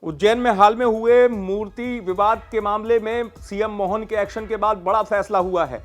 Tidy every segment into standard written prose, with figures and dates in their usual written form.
उज्जैन में हाल में हुए मूर्ति विवाद के मामले में सीएम मोहन के एक्शन के बाद बड़ा फैसला हुआ है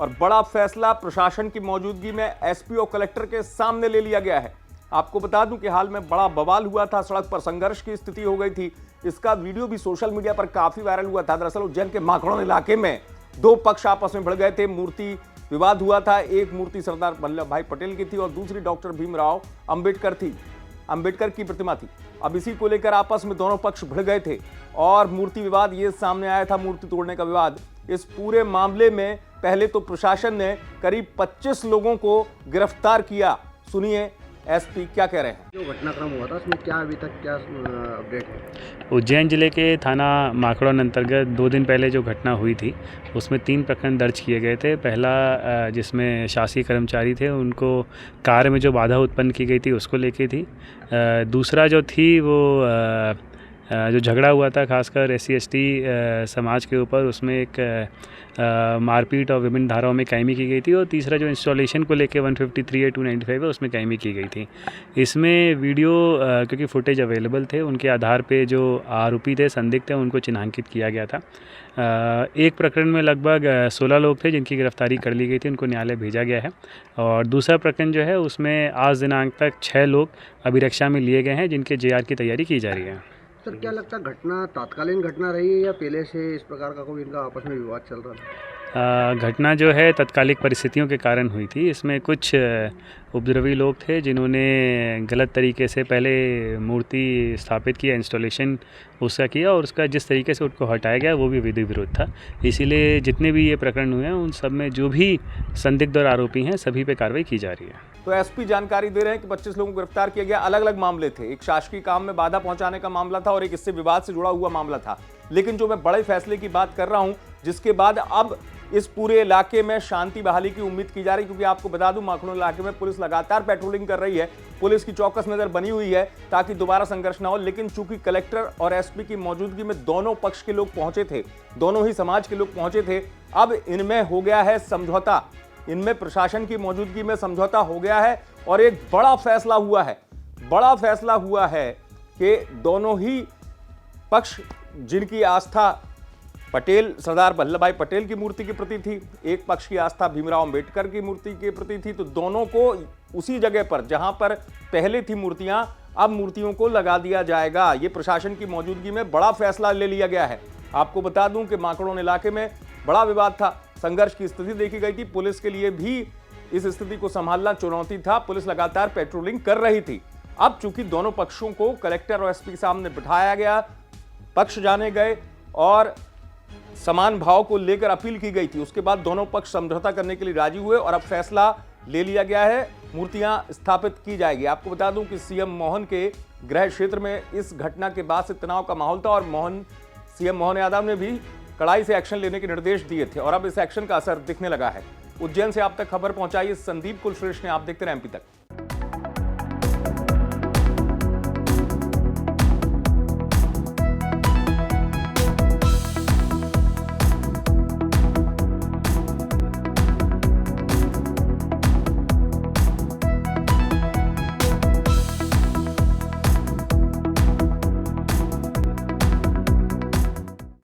और बड़ा फैसला प्रशासन की मौजूदगी में एसपी और कलेक्टर के सामने ले लिया गया है। आपको बता दूं कि हाल में बड़ा बवाल हुआ था, सड़क पर संघर्ष की स्थिति हो गई थी। इसका वीडियो भी सोशल मीडिया पर काफी वायरल हुआ था। दरअसल उज्जैन के माखड़ौन इलाके में दो पक्ष आपस में भिड़ गए थे, मूर्ति विवाद हुआ था। एक मूर्ति सरदार वल्लभ भाई पटेल की थी और दूसरी डॉक्टर भीमराव अंबेडकर की प्रतिमा थी। अब इसी को लेकर आपस में दोनों पक्ष भिड़ गए थे और मूर्ति विवाद ये सामने आया था, मूर्ति तोड़ने का विवाद। इस पूरे मामले में पहले तो प्रशासन ने करीब 25 लोगों को गिरफ्तार किया। सुनिए एसपी क्या कह रहे हैं। जो घटनाक्रम हुआ था उसमें क्या अभी तक क्या अपडेट है? उज्जैन जिले के थाना माखड़ौन अंतर्गत 2 दिन पहले जो घटना हुई थी उसमें 3 प्रकरण दर्ज किए गए थे। पहला जिसमें शासकीय कर्मचारी थे, उनको कार्य में जो बाधा उत्पन्न की गई थी उसको लेके थी। दूसरा जो थी वो जो झगड़ा हुआ था खासकर SC/ST समाज के ऊपर, उसमें एक मारपीट और विभिन्न धाराओं में कायमी की गई थी। और तीसरा जो इंस्टॉलेशन को लेके 153 या 295 है उसमें कायमी की गई थी। इसमें वीडियो क्योंकि फुटेज अवेलेबल थे, उनके आधार पे जो आरोपी थे, संदिग्ध थे, उनको चिन्हांकित किया गया था। एक प्रकरण में लगभग 16 लोग थे जिनकी गिरफ्तारी कर ली गई थी, उनको न्यायालय भेजा गया है। और दूसरा प्रकरण जो है उसमें आज दिनांक तक 6 लोग अभिरक्षा में लिए गए हैं जिनके JR की तैयारी की जा रही है। सर, क्या लगता है घटना तात्कालीन घटना रही है या पहले से इस प्रकार का कोई इनका आपस में विवाद चल रहा था? घटना जो है तत्कालिक परिस्थितियों के कारण हुई थी। इसमें कुछ उपद्रवी लोग थे जिन्होंने गलत तरीके से पहले मूर्ति स्थापित किया, इंस्टॉलेशन उसका किया, और उसका जिस तरीके से उनको हटाया गया वो भी विधि विरुद्ध था। इसीलिए जितने भी ये प्रकरण हुए हैं उन सब में जो भी संदिग्ध और आरोपी हैं सभी पे कार्रवाई की जा रही है। तो एसपी जानकारी दे रहे हैं कि 25 लोगों को गिरफ्तार किया गया। अलग अलग मामले थे, एक शासकीय काम में बाधा पहुंचाने का मामला था और एक इससे विवाद से जुड़ा हुआ मामला था। लेकिन जो मैं बड़े फैसले की बात कर रहा हूं, जिसके बाद अब इस पूरे इलाके में शांति बहाली की उम्मीद की जा रही है, क्योंकि आपको बता दूं माखड़ौन इलाके में पुलिस लगातार पेट्रोलिंग कर रही है। पुलिस की चौकस नजर बनी हुई है ताकि दोबारा संघर्ष न हो। लेकिन चूंकि कलेक्टर और एसपी की मौजूदगी में दोनों पक्ष के लोग पहुंचे थे, दोनों ही समाज के लोग पहुंचे थे, अब इनमें हो गया है समझौता। इनमें प्रशासन की मौजूदगी में समझौता हो गया है और एक बड़ा फैसला हुआ है कि दोनों ही पक्ष, जिनकी आस्था पटेल, सरदार वल्लभ भाई पटेल की मूर्ति के प्रति थी, एक पक्ष की आस्था भीमराव अंबेडकर की मूर्ति के प्रति थी, तो दोनों को उसी जगह पर जहां पर पहले थी मूर्तियां, अब मूर्तियों को लगा दिया जाएगा। ये प्रशासन की मौजूदगी में बड़ा फैसला ले लिया गया है। आपको बता दूं कि माखड़ौन इलाके में बड़ा विवाद था, संघर्ष की स्थिति देखी गई थी। पुलिस के लिए भी इस स्थिति को संभालना चुनौती था। पुलिस लगातार पेट्रोलिंग कर रही थी। अब चूंकि दोनों पक्षों को कलेक्टर और एसपी के सामने बिठाया गया, पक्ष जाने गए और समान भाव को लेकर अपील की गई थी, उसके बाद दोनों पक्ष समझौता करने के लिए राजी हुए और अब फैसला ले लिया गया है, मूर्तियां स्थापित की जाएगी। आपको बता दूं कि सीएम मोहन के गृह क्षेत्र में इस घटना के बाद से तनाव का माहौल था और सीएम मोहन यादव ने भी कड़ाई से एक्शन लेने के निर्देश दिए थे और अब इस एक्शन का असर दिखने लगा है। उज्जैन से आप तक खबर पहुंचाई संदीप कुलश्रेष्ठ ने। आप देखते रहे MP तक।